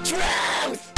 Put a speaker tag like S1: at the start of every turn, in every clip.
S1: Truth!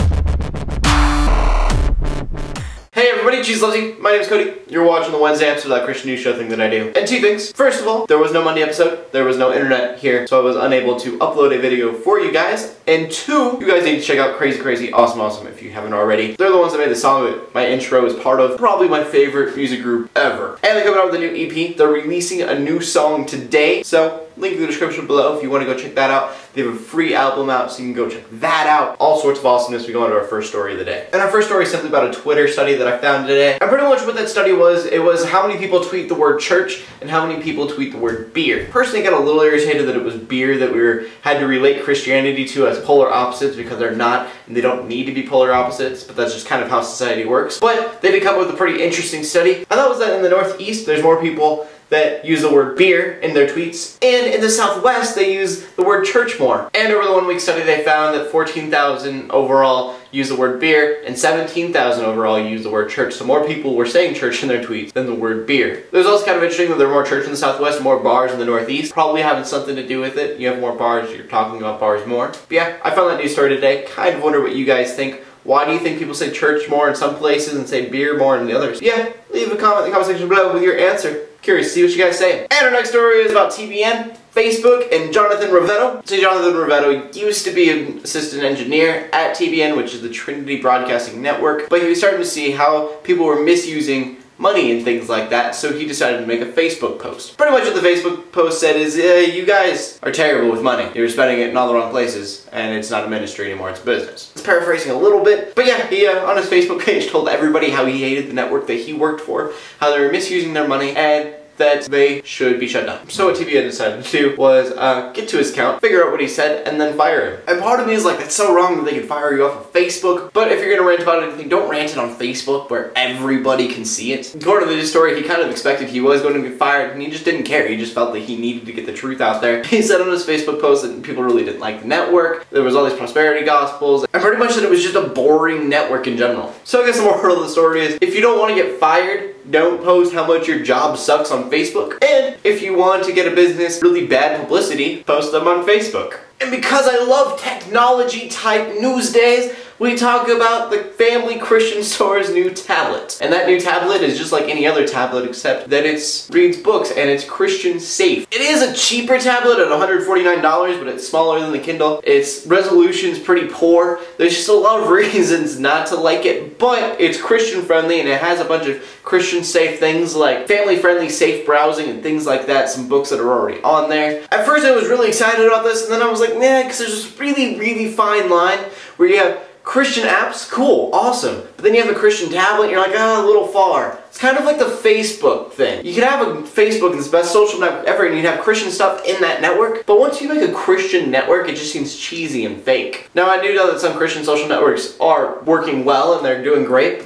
S2: Hey everybody, Cheese loves you. My name is Cody. You're watching the Wednesday episode of that Christian news show thing that I do. And two things. First of all, there was no Monday episode. There was no internet here, so I was unable to upload a video for you guys. And two, you guys need to check out Crazy Crazy Awesome Awesome if you haven't already. They're the ones that made the song that my intro is part of. Probably my favorite music group ever. And they're coming out with a new EP. They're releasing a new song today, so link in the description below if you want to go check that out. They have a free album out, so you can go check that out. All sorts of awesomeness. We go on to our first story of the day. And our first story is simply about a Twitter study that I found today. And pretty much what that study was, it was how many people tweet the word church and how many people tweet the word beer. Personally, I got a little irritated that it was beer that had to relate Christianity to as polar opposites, because they're not, and they don't need to be polar opposites, but that's just kind of how society works. But they did come up with a pretty interesting study. I thought it was that in the Northeast, there's more people that use the word beer in their tweets, and in the Southwest they use the word church more. And over the 1 week study they found that 14,000 overall use the word beer and 17,000 overall use the word church. So more people were saying church in their tweets than the word beer. It was also kind of interesting that there are more church in the Southwest, more bars in the Northeast. Probably having something to do with it. You have more bars, you're talking about bars more. But yeah, I found that news story today. Kind of wonder what you guys think. Why do you think people say church more in some places and say beer more in the others? Yeah, leave a comment in the comment section below with your answer. Curious to see what you guys say. And our next story is about TBN, Facebook, and Jonathan Rovetto. So Jonathan Rovetto used to be an assistant engineer at TBN, which is the Trinity Broadcasting Network, but he was starting to see how people were misusing money and things like that, so he decided to make a Facebook post. Pretty much what the Facebook post said is, you guys are terrible with money. You're spending it in all the wrong places, and it's not a ministry anymore, it's a business. It's paraphrasing a little bit, but yeah, he on his Facebook page told everybody how he hated the network that he worked for, how they were misusing their money, and that they should be shut down. So what TBN decided to do was get to his account, figure out what he said, and then fire him. And part of me is like, that's so wrong that they could fire you off of Facebook, but if you're gonna rant about anything, don't rant it on Facebook where everybody can see it. According to this story, he kind of expected he was going to be fired, and he just didn't care. He just felt that he needed to get the truth out there. He said on his Facebook post that people really didn't like the network, there was all these prosperity gospels, and pretty much that it was just a boring network in general. So I guess the moral of the story is, if you don't want to get fired, don't post how much your job sucks on Facebook. And if you want to get a business really bad publicity, post them on Facebook. And because I love technology type news days, we talk about the Family Christian Store's new tablet. And that new tablet is just like any other tablet, except that it reads books and it's Christian safe. It is a cheaper tablet at $149, but it's smaller than the Kindle. Its resolution's pretty poor. There's just a lot of reasons not to like it, but it's Christian friendly and it has a bunch of Christian safe things like family friendly safe browsing and things like that, some books that are already on there. At first I was really excited about this, and then I was like, nah, because there's this really fine line where you have Christian apps, cool, awesome. But then you have a Christian tablet and you're like, ah, a little far. It's kind of like the Facebook thing. You could have a Facebook, it's the best social network ever, and you'd have Christian stuff in that network. But once you make a Christian network, it just seems cheesy and fake. Now, I do know that some Christian social networks are working well and they're doing great, but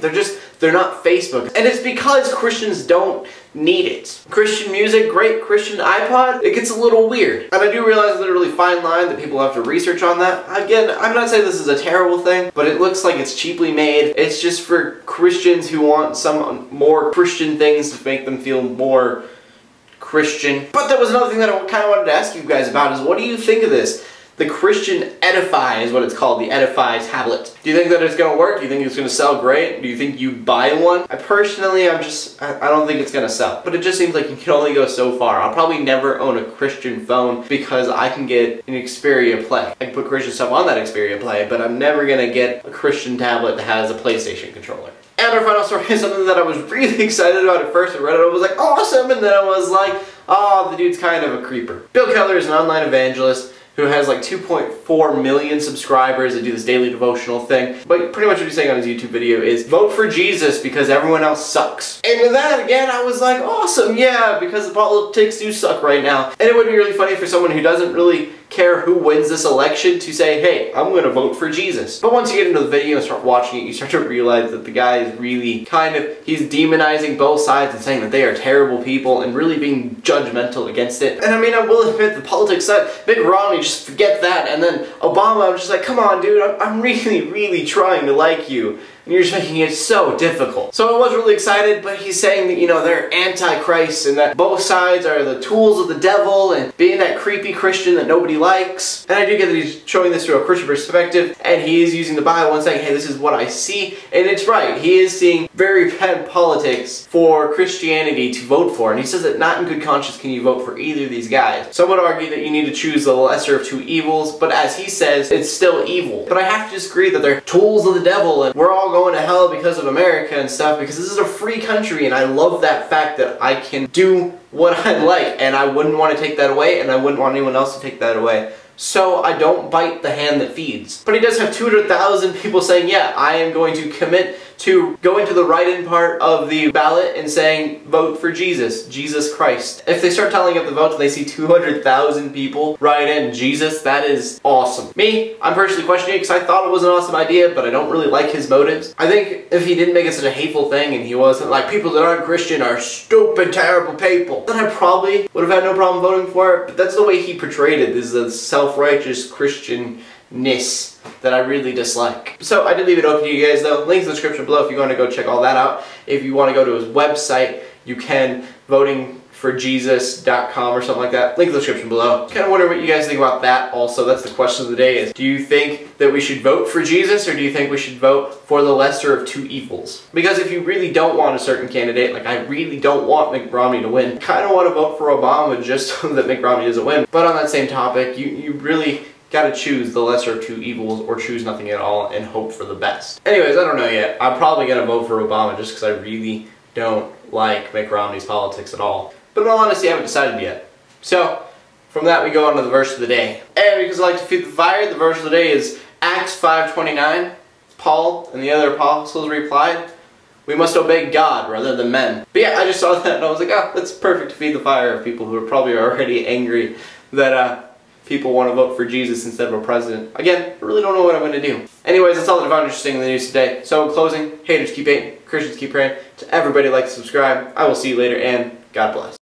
S2: they're not Facebook. And it's because Christians don't need it. Christian music, great. Christian iPod, it gets a little weird. And I do realize there's a really fine line that people have to research on that. Again, I'm not saying this is a terrible thing, but it looks like it's cheaply made. It's just for Christians who want some more Christian things to make them feel more Christian. But there was another thing that I kind of wanted to ask you guys about is, what do you think of this? The Christian Edifi is what it's called, the Edifi tablet. Do you think that it's going to work? Do you think it's going to sell great? Do you think you'd buy one? I personally, I don't think it's going to sell. But it just seems like you can only go so far. I'll probably never own a Christian phone because I can get an Xperia Play. I can put Christian stuff on that Xperia Play, but I'm never going to get a Christian tablet that has a PlayStation controller. And our final story is something that I was really excited about at first. I read it, I was like, awesome, and then I was like, oh, the dude's kind of a creeper. Bill Keller is an online evangelist who has like 2.4 million subscribers that do this daily devotional thing. But pretty much what he's saying on his YouTube video is, vote for Jesus because everyone else sucks. And with that, again, I was like, awesome, yeah, because the politics do suck right now. And it would be really funny for someone who doesn't really care who wins this election to say, hey, I'm gonna vote for Jesus. But once you get into the video and start watching it, you start to realize that the guy is really he's demonizing both sides and saying that they are terrible people and really being judgmental against it. And I mean, I will admit the politics side, Mitt Romney, just forget that. And then Obama, I'm just like, come on, dude, I'm really trying to like you. And you're just making it so difficult. So I was really excited, but he's saying that, you know, they're anti-Christ and that both sides are the tools of the devil and being that creepy Christian that nobody likes. And I do get that he's showing this through a Christian perspective, and he is using the Bible and saying, hey, this is what I see. And it's right. He is seeing very bad politics for Christianity to vote for. And he says that not in good conscience can you vote for either of these guys. Some would argue that you need to choose the lesser of two evils, but as he says, it's still evil. But I have to disagree that they're tools of the devil and we're all going to hell because of America and stuff, because this is a free country and I love that fact that I can do what I like and I wouldn't want to take that away and I wouldn't want anyone else to take that away. So I don't bite the hand that feeds. But he does have 200,000 people saying, yeah, I am going to commit to going to the write-in part of the ballot and saying, vote for Jesus, Jesus Christ. If they start tallying up the votes and they see 200,000 people write in Jesus, that is awesome. Me, I'm personally questioning it because I thought it was an awesome idea, but I don't really like his motives. I think if he didn't make it such a hateful thing and he wasn't like, people that aren't Christian are stupid, terrible people, then I probably would have had no problem voting for it. But that's the way he portrayed it, is the self-righteous Christian-ness that I really dislike. So I did leave it open to you guys though. Links in the description below if you want to go check all that out. If you want to go to his website, you can, votingforjesus.com or something like that. Link in the description below. Kind of wondering what you guys think about that also. That's the question of the day is, do you think that we should vote for Jesus or do you think we should vote for the lesser of two evils? Because if you really don't want a certain candidate, like I really don't want Mitt Romney to win, kind of want to vote for Obama just so that Mitt Romney doesn't win. But on that same topic, you really gotta choose the lesser of two evils or choose nothing at all and hope for the best. Anyways, I don't know yet. I'm probably gonna vote for Obama just because I really don't like Mitt Romney's politics at all. But in all honesty, I haven't decided yet. So, from that we go on to the verse of the day. And because I like to feed the fire, the verse of the day is Acts 5:29. Paul and the other apostles replied, we must obey God rather than men. But yeah, I just saw that and I was like, oh, that's perfect to feed the fire of people who are probably already angry that people want to vote for Jesus instead of a president. Again, I really don't know what I'm going to do. Anyways, that's all that I found interesting in the news today. So in closing, haters keep hating, Christians keep praying. To everybody, like, subscribe. I will see you later, and God bless.